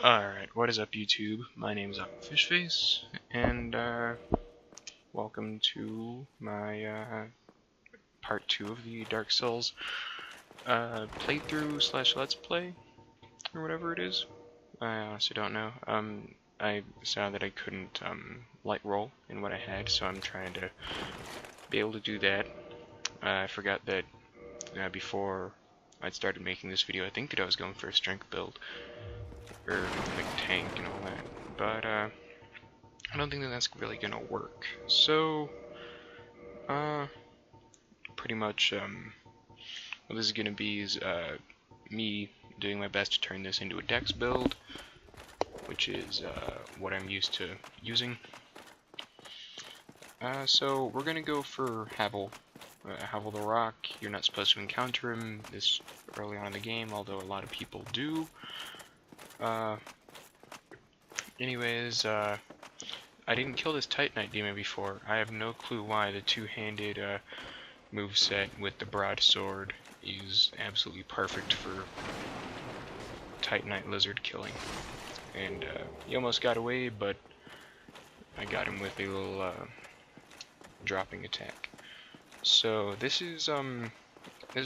Alright, what is up YouTube? My name is Aquafishface, and welcome to my part 2 of the Dark Souls playthrough slash let's play, or whatever it is. I honestly don't know. I saw that I couldn't light roll in what I had, so I'm trying to be able to do that. I forgot that before I'd started making this video, I think that I was going for a strength build, or like tank and all that, but I don't think that that's really gonna work. So pretty much what this is gonna be is me doing my best to turn this into a dex build, which is what I'm used to using. So we're gonna go for Havel. Havel the Rock. You're not supposed to encounter him this early on in the game, although a lot of people do. Anyways, I didn't kill this Titanite demon before. I have no clue why the two-handed moveset with the broadsword is absolutely perfect for Titanite lizard killing. And he almost got away, but I got him with a little dropping attack. So this is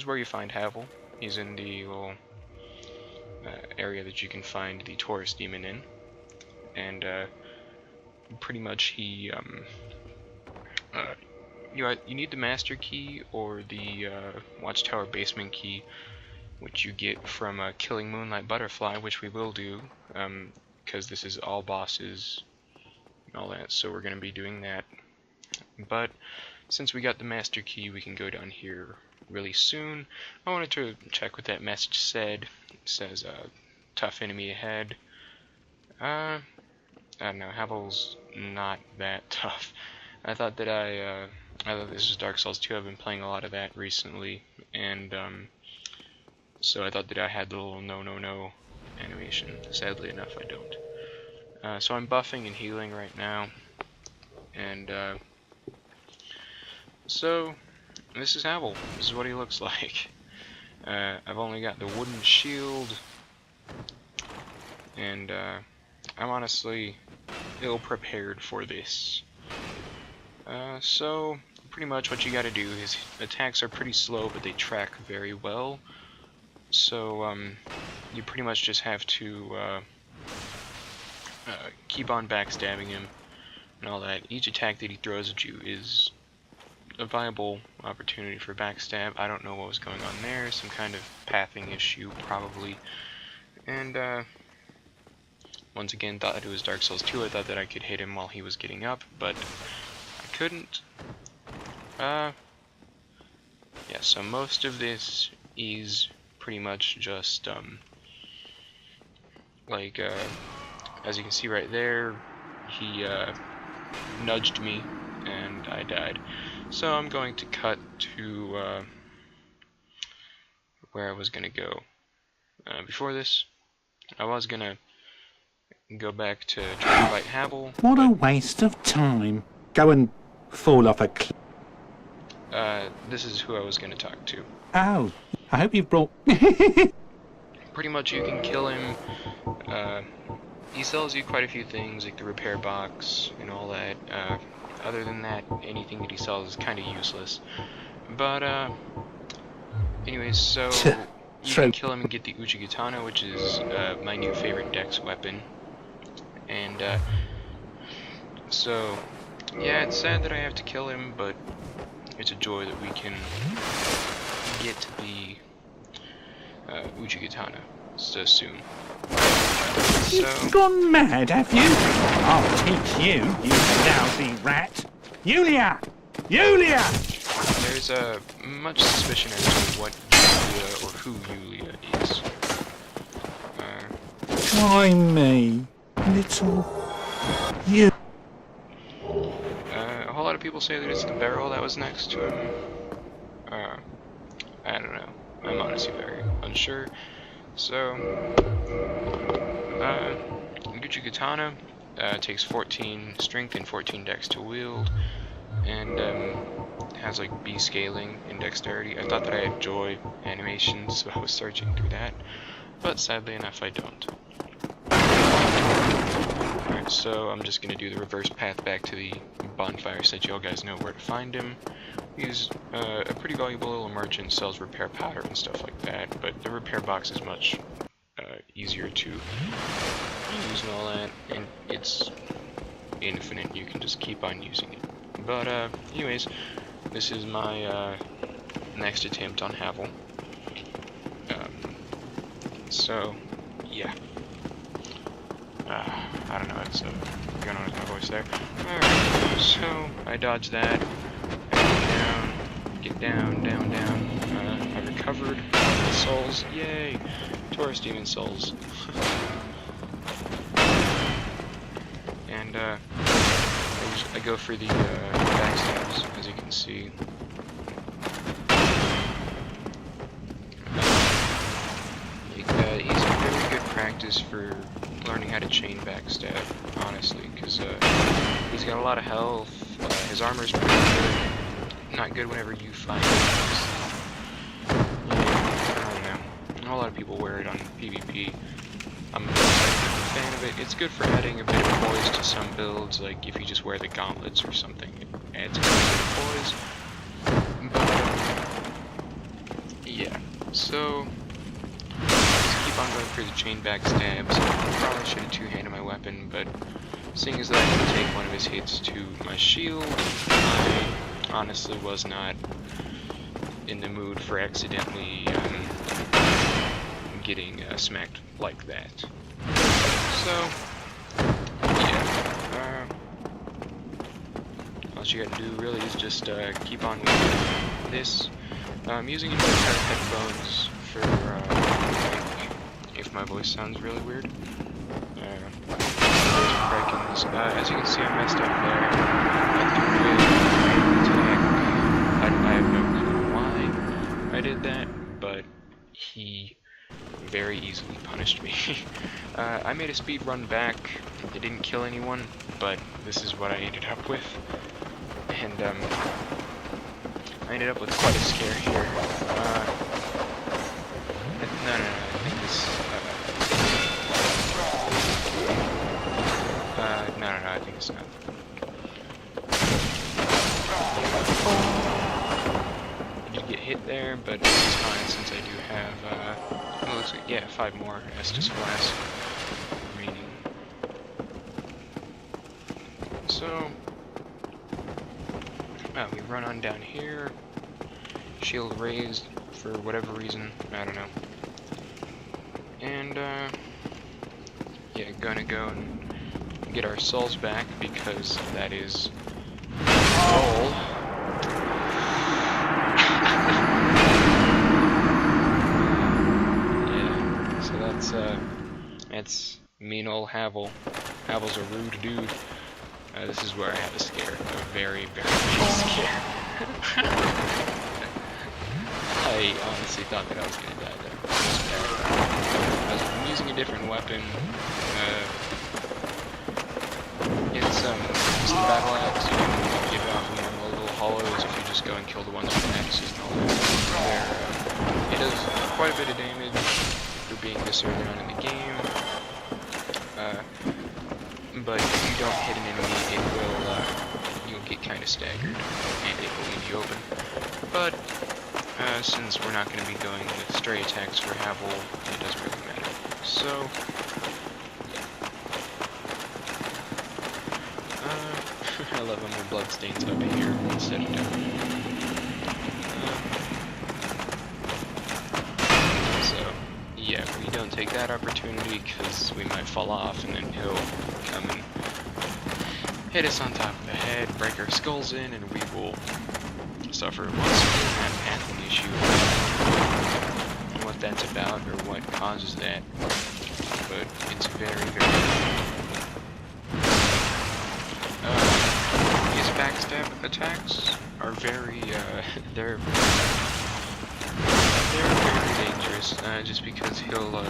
where you find Havel. He's in the little area that you can find the Taurus demon in, and pretty much he you need the master key or the watchtower basement key, which you get from killing Moonlight Butterfly, which we will do because this is all bosses and all that, so we're going to be doing that. But since we got the master key, we can go down here really soon. I wanted to check what that message said. It says tough enemy ahead. I don't know, Havel's not that tough. I thought that I thought this was Dark Souls 2. I've been playing a lot of that recently, and so I thought that I had the little no animation. Sadly enough, I don't. So I'm buffing and healing right now, and so this is Havel. This is what he looks like. I've only got the wooden shield, and I'm honestly ill prepared for this. So pretty much what you gotta do is, attacks are pretty slow, but they track very well. So you pretty much just have to keep on backstabbing him and all that. Each attack that he throws at you is a viable opportunity for backstab. I don't know what was going on there, some kind of pathing issue probably. And once again, thought it was Dark Souls 2. I thought that I could hit him while he was getting up, but I couldn't. Yeah, so most of this is pretty much just like as you can see right there, he nudged me and I died. So I'm going to cut to where I was gonna go. Before this, I was gonna go back to try to fight Havel. What a waste of time. Go and fall off a cliff. This is who I was gonna talk to. Oh, I hope you've brought... Pretty much you can kill him. He sells you quite a few things, like the repair box and all that. Other than that, anything that he sells is kind of useless. But, anyways, so you can kill him and get the Uchigatana, which is my new favorite dex weapon. And, so, yeah, it's sad that I have to kill him, but it's a joy that we can get the Uchigatana so soon. You've gone mad, have you? I'll teach you, you lousy rat. Yulia! Yulia! There's much suspicion as to what Yulia or who Yulia is. Why me? Little... you... A whole lot of people say that it's the barrel that was next to him. I don't know. I'm honestly very unsure. So, Gucci Katana takes 14 strength and 14 dex to wield, and has like B scaling and dexterity. I thought that I had joy animations, so I was searching through that, but sadly enough I don't. So I'm just gonna do the reverse path back to the bonfire so that you all guys know where to find him. He's a pretty valuable little merchant, sells repair powder and stuff like that, but the repair box is much easier to use and all that, and it's infinite. You can just keep on using it. But anyways, this is my next attempt on Havel. So yeah, I don't know, it's going on with my voice there. Alright, so I dodged that, get down, I recovered the souls, yay, Taurus Demon souls. And I go for the backstabs, as you can see. He's a very good practice for learning how to chain backstab, honestly, because he's got a lot of health, his armor's pretty good, not good whenever you find it. I don't know, not a lot of people wear it on PvP. I'm a fan of it. It's good for adding a bit of poise to some builds, like if you just wear the gauntlets or something, it adds a bit of poise. But yeah, so keep on going for the chain backstabs. Probably should have two-handed my weapon, but seeing as that I can take one of his hits to my shield, I honestly was not in the mood for accidentally getting smacked like that. So, yeah, all you gotta do really is just keep on with this. I'm using a pair of headphones for if my voice sounds really weird. As you can see, I messed up there. I have no clue why I did that, but he very easily punished me. I made a speed run back. It didn't kill anyone, but this is what I ended up with. And I ended up with quite a scare here. No, I think this. No, I think it's not. I did get hit there, but it's fine since I do have, it looks like, yeah, 5 more Estus Flask remaining. So, we run on down here, shield raised for whatever reason, I don't know. And, yeah, gonna go and get our souls back because that is the goal. Yeah, so that's mean old Havel. Havel's a rude dude. This is where I had a scare, a very, very big scare. I honestly thought that I was gonna die there. I was using a different weapon. It's the battle axe. You can give out normal little hollows if you just go and kill the ones with axes and all that. It does quite a bit of damage for being this early on in the game. But if you don't hit an enemy, it will you'll get kind of staggered and it will leave you open. But since we're not going to be going with stray attacks for Havel, it doesn't really matter. So I love when my bloodstains up here instead of down. So, yeah, we don't take that opportunity because we might fall off and then he'll come and hit us on top of the head, break our skulls in, and we will suffer once again that pathing issue. What that's about or what causes that, but it's very, very his backstab attacks are very, they're very dangerous, just because he'll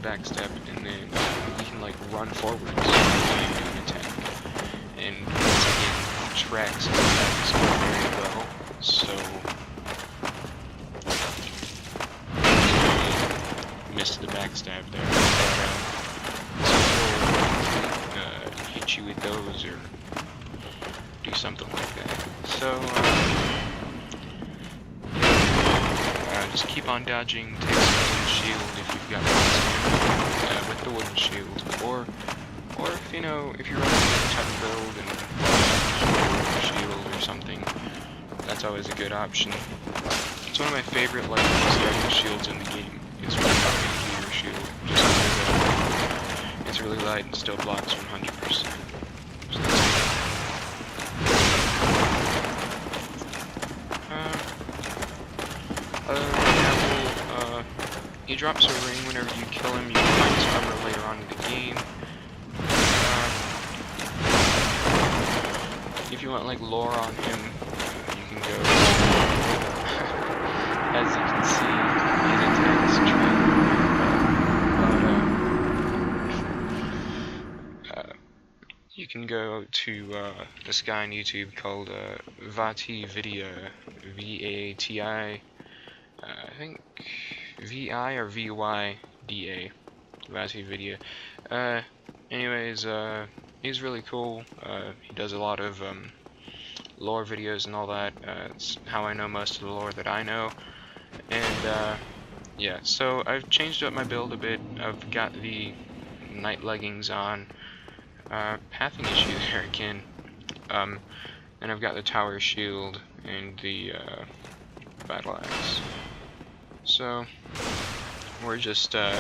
backstab and then he can like run forwards and do an attack, and once again tracks his attacks very well, so missed the backstab there. windows or do something like that. So, just keep on dodging, take the wooden shield if you've got one with the wooden shield, or if you know, if you're running a different type of build and shield or something, that's always a good option. It's one of my favorite like starting shields in the game. Is when you're your shield, just because it's really light and still blocks 100%. So he drops a ring whenever you kill him. You can find his armor later on in the game. If you want like lore on him, you can go. As you can see, his attacks track. You can go to this guy on YouTube called Vati Vidya, V-A-T-I, I think V-I or V-Y-D-A, Vati Vidya. Anyways, he's really cool. He does a lot of lore videos and all that. It's how I know most of the lore that I know. And yeah, so I've changed up my build a bit. I've got the night leggings on. Pathing issue there again. And I've got the tower shield and the battle axe. So we're just gonna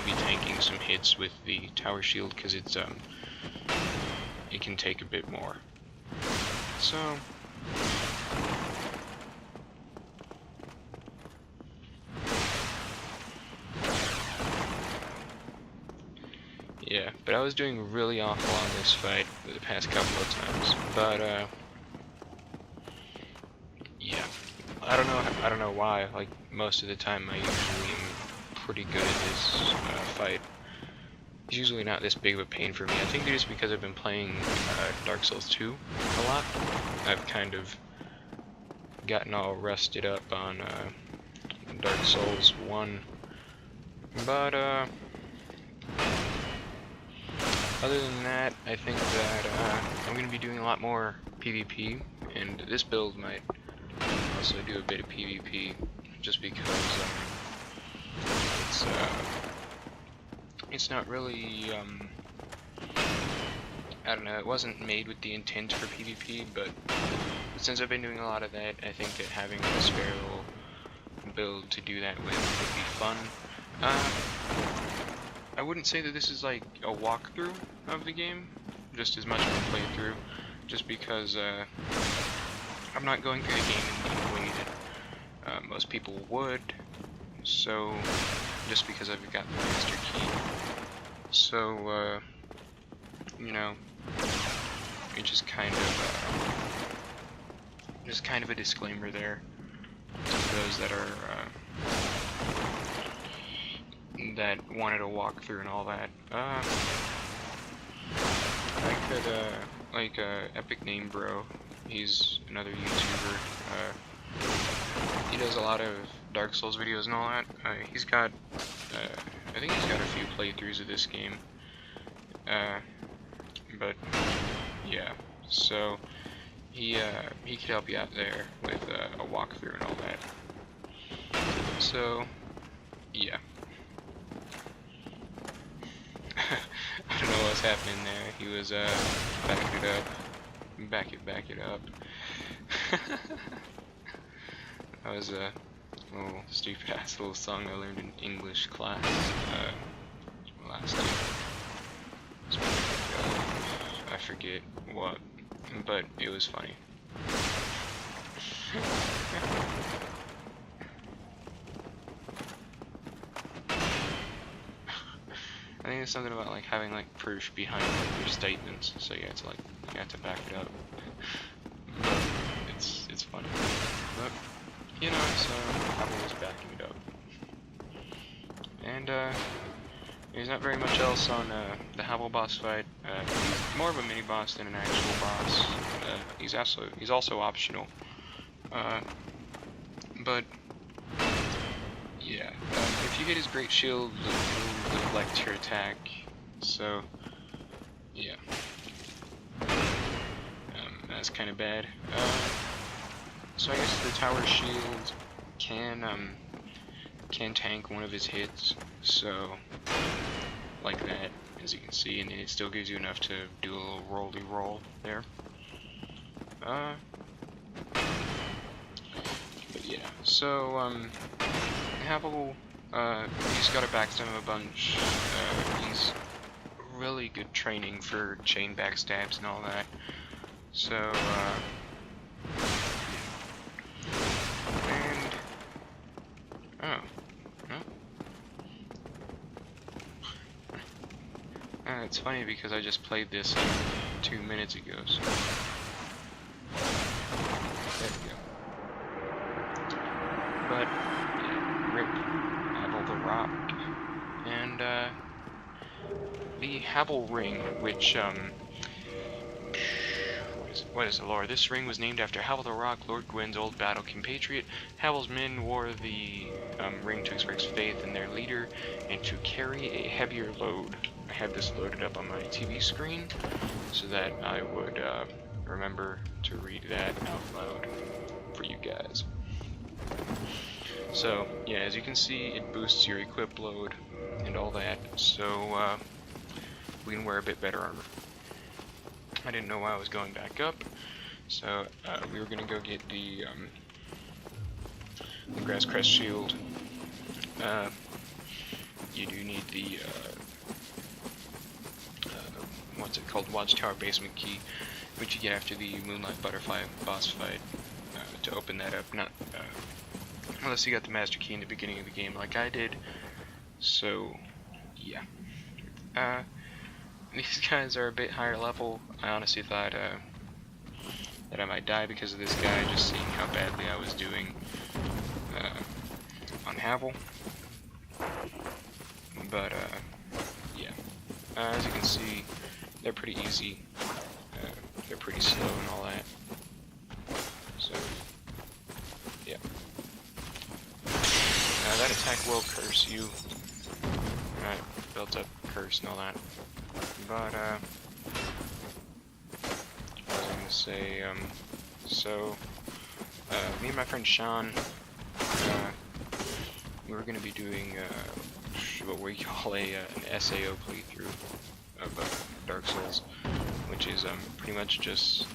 be tanking some hits with the tower shield because it's it can take a bit more. So yeah, but I was doing really awful on this fight the past couple of times. But yeah, I don't know why. Like most of the time, I usually am pretty good at this fight. It's usually not this big of a pain for me. I think it's because I've been playing Dark Souls 2 a lot. I've kind of gotten all rusted up on Dark Souls 1, but other than that, I think that I'm going to be doing a lot more PvP, and this build might also do a bit of PvP, just because it's not really, I don't know, it wasn't made with the intent for PvP, but since I've been doing a lot of that, I think that having a spare little build to do that with would be fun. I wouldn't say that this is like a walkthrough of the game, just as much of a playthrough, just because I'm not going through the game in the way that most people would, so just because I've got the master key. So, you know, it's just kind of a disclaimer there to those that are that wanted to walk through and all that. I could like Epic Name Bro. He's another YouTuber. He does a lot of Dark Souls videos and all that. He's got I think he's got a few playthroughs of this game. But yeah, so he could help you out there with a walkthrough and all that. So yeah. I don't know what's happening there. He was backing it up. Back it up. That was a little stupid ass little song I learned in English class last year. I forget what, but it was funny. I think it's something about like having like proof behind your statements, so you have to back it up. But it's funny. But you know, so Havel was backing it up. And there's not very much else on the Havel boss fight. He's more of a mini boss than an actual boss. He's also optional. But yeah, if you hit his great shield, it'll deflect your attack. So yeah. that's kind of bad. So I guess the tower shield can tank one of his hits, so like that, as you can see, and it still gives you enough to do a little rolly roll there. But yeah, so havel, he's got to backstab him a bunch. He's really good training for chain backstabs and all that. So and oh. It's funny because I just played this 2 minutes ago, so there we go. But yeah, rip Havel the Rock. And the Havel ring, which what is the lore? This ring was named after Havel the Rock, Lord Gwyn's old battle compatriot. Havel's men wore the ring to express faith in their leader and to carry a heavier load. I have this loaded up on my TV screen so that I would remember to read that out loud for you guys. So yeah, as you can see, it boosts your equip load and all that, so we can wear a bit better armor. I didn't know why I was going back up, so we were gonna go get the grass crest shield. You do need the what's it called, watchtower basement key, which you get after the Moonlight Butterfly boss fight, to open that up. Not unless you got the master key in the beginning of the game like I did. So yeah, these guys are a bit higher level. I honestly thought that I might die because of this guy, just seeing how badly I was doing on Havel. But yeah, as you can see, they're pretty easy. They're pretty slow and all that. So yeah, that attack will curse you. Built up curse and all that. But what was I gonna say? So me and my friend Sean, we were gonna be doing what we call an SAO playthrough of Dark Souls, which is pretty much just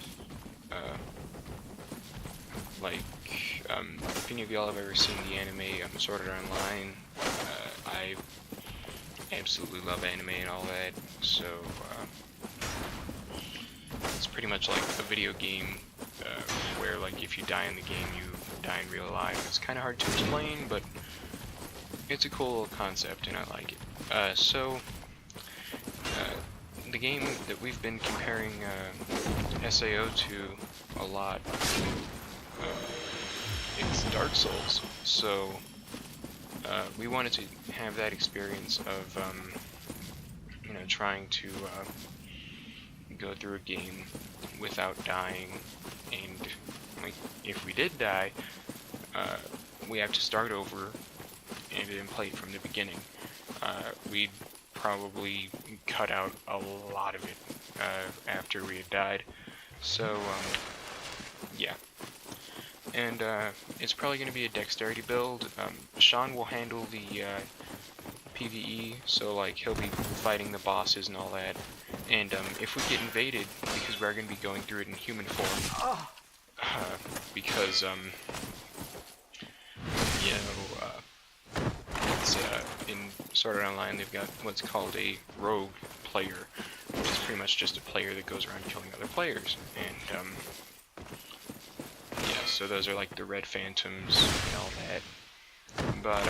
like if any of y'all have ever seen the anime Sword Art Online, I absolutely love anime and all that, so it's pretty much like a video game where, like, if you die in the game, you die in real life. It's kind of hard to explain, but it's a cool little concept and I like it. The game that we've been comparing SAO to a lot, it's Dark Souls, so we wanted to have that experience of you know, trying to go through a game without dying, and like, if we did die, we have to start over and then play it from the beginning. We'd probably cut out a lot of it after we had died, so yeah. And it's probably going to be a dexterity build. Sean will handle the PvE, so like he'll be fighting the bosses and all that. And if we get invaded, because we're going to be going through it in human form, because you know, it's in Sword Art Online they've got what's called a rogue player, which is pretty much just a player that goes around killing other players. And yeah, so those are like the red phantoms and all that. But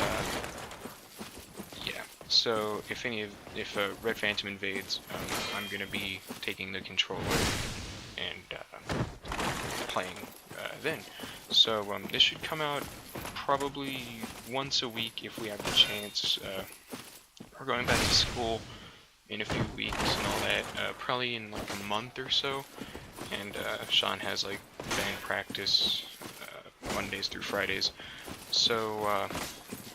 yeah, so if a red phantom invades, I'm gonna be taking the controller and playing then. So this should come out probably once a week if we have the chance. We're going back to school in a few weeks and all that, probably in like a month or so. And Sean has like band practice Mondays through Fridays. So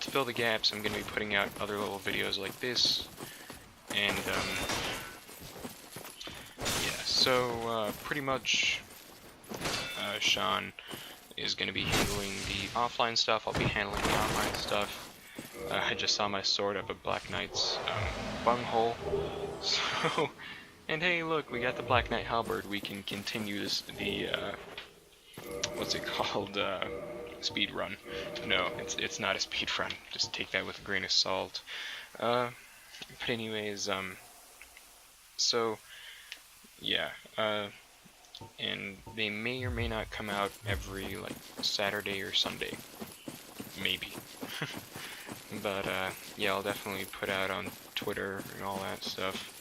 to fill the gaps, I'm going to be putting out other little videos like this. And yeah, so pretty much Sean is going to be handling the offline stuff. I'll be handling the online stuff. I just saw my sword up a Black Knight's bunghole. So, and hey, look, we got the Black Knight halberd. We can continue this, what's it called, speed run. No, it's not a speed run. Just take that with a grain of salt. But anyways, so, yeah, and they may or may not come out every, like, Saturday or Sunday. Maybe. But, yeah, I'll definitely put out on Twitter and all that stuff,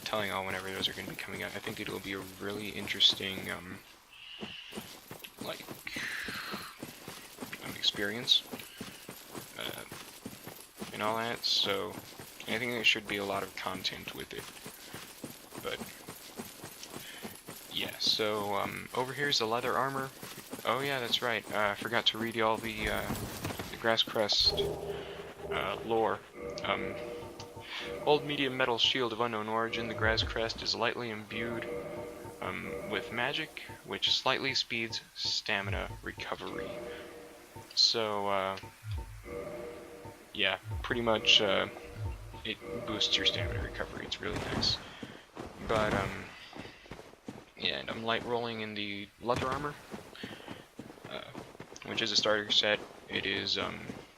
telling all whenever those are going to be coming out. I think it'll be a really interesting, experience, and all that, so I think there should be a lot of content with it. But, yeah, so, over here's the leather armor. Oh yeah, that's right, I forgot to read you all the grass crest lore. Old medium metal shield of unknown origin, the grass crest is lightly imbued with magic, which slightly speeds stamina recovery. So, yeah, pretty much it boosts your stamina recovery. It's really nice. But, yeah, and I'm light rolling in the leather armor, which is a starter set. It is,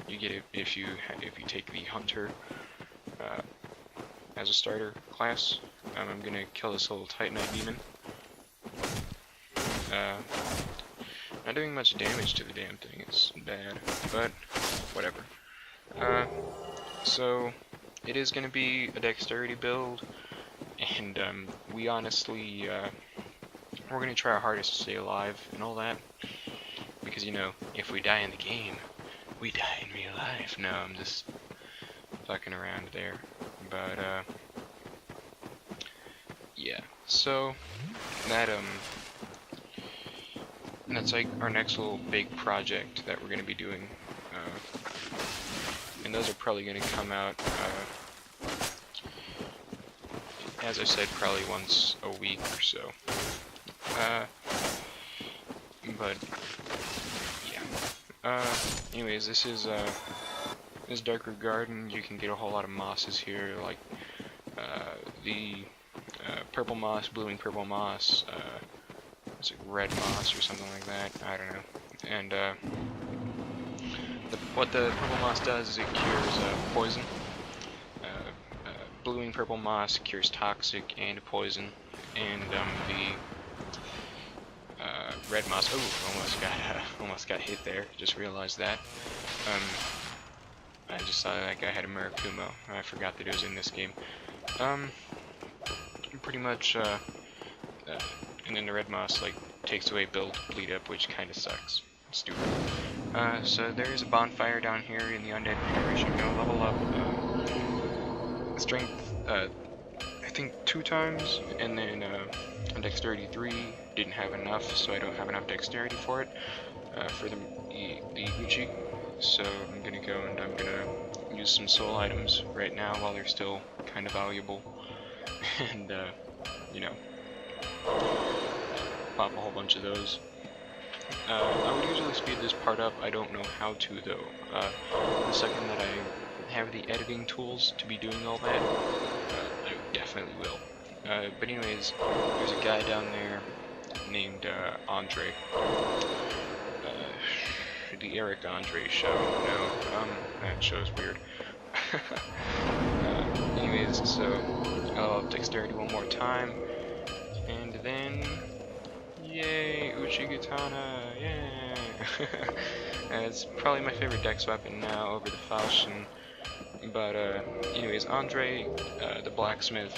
you get it if you take the hunter as a starter class. I'm gonna kill this little Titanite demon. Not doing much damage to the damn thing, it's bad, but whatever. So it is gonna be a dexterity build, and we honestly, we're gonna try our hardest to stay alive and all that, because, you know, if we die in the game, we die in real life. No, I'm just fucking around there. But, yeah, so that's like our next little big project that we're gonna be doing, and those are probably gonna come out, as I said, probably once a week or so. But yeah. Anyways, this is this darker garden. You can get a whole lot of mosses here, like the purple moss, blooming purple moss. Is it red moss or something like that? I don't know. And what the purple moss does is it cures poison. Blooming purple moss cures toxic and poison, and the red moss. Oh, almost got hit there. Just realized that. I just saw that guy had a Murakumo. I forgot that it was in this game. Pretty much. And then the red moss like takes away build bleed up, which kind of sucks. Stupid. So there is a bonfire down here in the undead parish. I'm gonna level up strength. I think 2 times, and then on dexterity 3. Didn't have enough, so I don't have enough dexterity for it for the Gucci. So I'm gonna go and I'm gonna use some soul items right now while they're still kind of valuable, and you know, pop a whole bunch of those. I would usually speed this part up. I don't know how to though. The second that I have the editing tools to be doing all that, I definitely will. But anyways, there's a guy down there named Andre. The Eric Andre show. No, that show's weird. Anyways, so I'll have dexterity one more time, and then yay, Uchigatana, yeah. It's probably my favorite dex weapon now over the Falchion. But anyways, Andre, the blacksmith,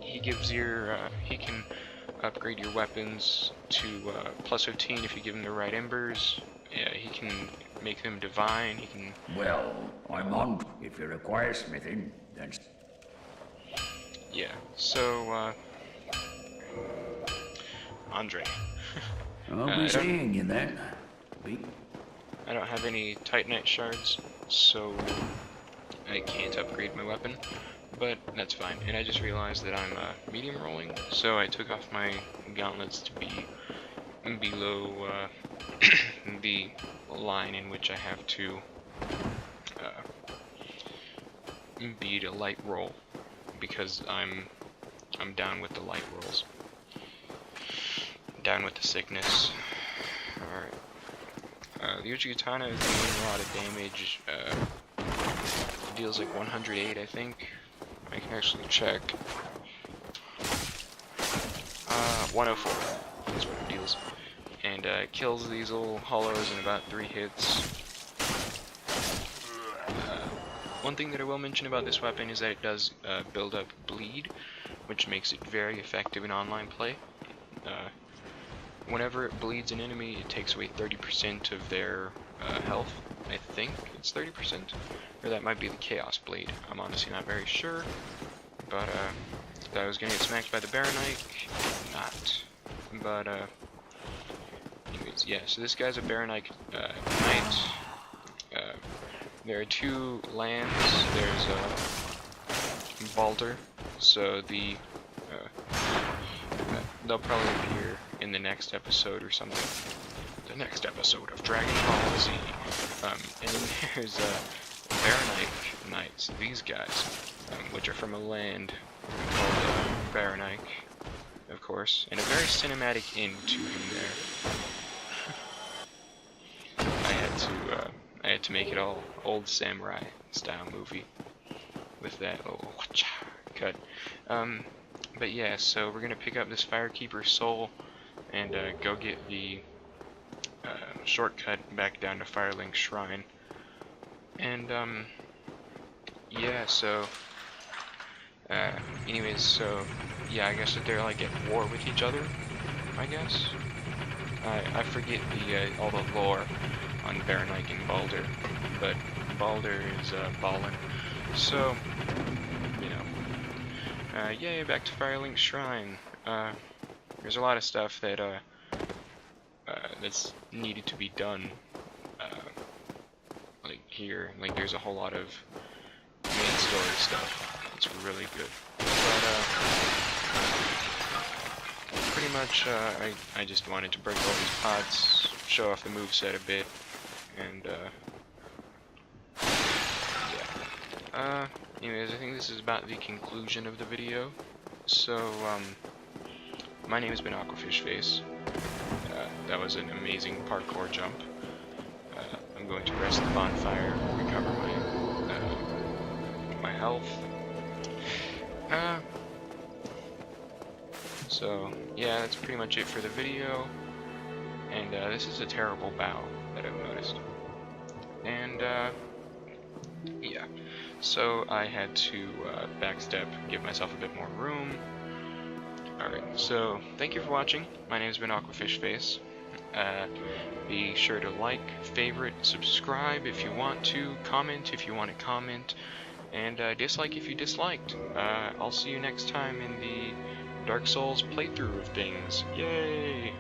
he gives your he can upgrade your weapons to plus 15 if you give him the right embers. Yeah, he can make them divine. He can. Well, I'm on. If you require smithing, then. Yeah. So, Andre. I'll be seeing you then. I don't have any Titanite shards, so I can't upgrade my weapon. but that's fine. And I just realized that I'm medium rolling, so I took off my gauntlets to be below the line in which I have to beat a light roll, because I'm down with the light rolls. Down with the sickness. Alright. The Uchigatana is doing a lot of damage. Deals like 108, I think. I can actually check. 104. That's what it deals. And kills these little hollows in about 3 hits. One thing that I will mention about this weapon is that it does build up bleed, which makes it very effective in online play. Whenever it bleeds an enemy, it takes away 30% of their health. I think it's 30%, or that might be the Chaos Blade. I'm honestly not very sure, but thought I was gonna get smacked by the Baronite, not. But anyways, yeah. So this guy's a Baronite knight. There are 2 lands. There's Balder, so the they'll probably appear in the next episode or something. The next episode of Dragon Ball Z. And then there's Baronite Knights, these guys, which are from a land called Baronite, of course, and a very cinematic end to him there. I had to make it all old samurai style movie with that little cut. But yeah, so we're gonna pick up this Firekeeper soul and go get the shortcut back down to Firelink Shrine. And yeah, so anyways, so yeah, I guess that they're like at war with each other, I guess. I forget the all the lore on Baronite and Balder, but Balder is ballin'. So, you know, yay, back to Firelink Shrine. There's a lot of stuff that that's needed to be done. Like here, like there's a whole lot of main story stuff. It's really good. But pretty much, I just wanted to break all these pots, show off the moveset a bit, and yeah. Anyways, I think this is about the conclusion of the video. So, my name has been Aquafishface. That was an amazing parkour jump. I'm going to rest the bonfire, recover my health. So yeah, that's pretty much it for the video. And this is a terrible bow that I've noticed. And yeah, so I had to backstep, give myself a bit more room. Alright, so thank you for watching. My name's been Aquafishface. Be sure to like, favorite, subscribe if you want to, comment if you want to comment, and dislike if you disliked. I'll see you next time in the Dark Souls playthrough of things. Yay!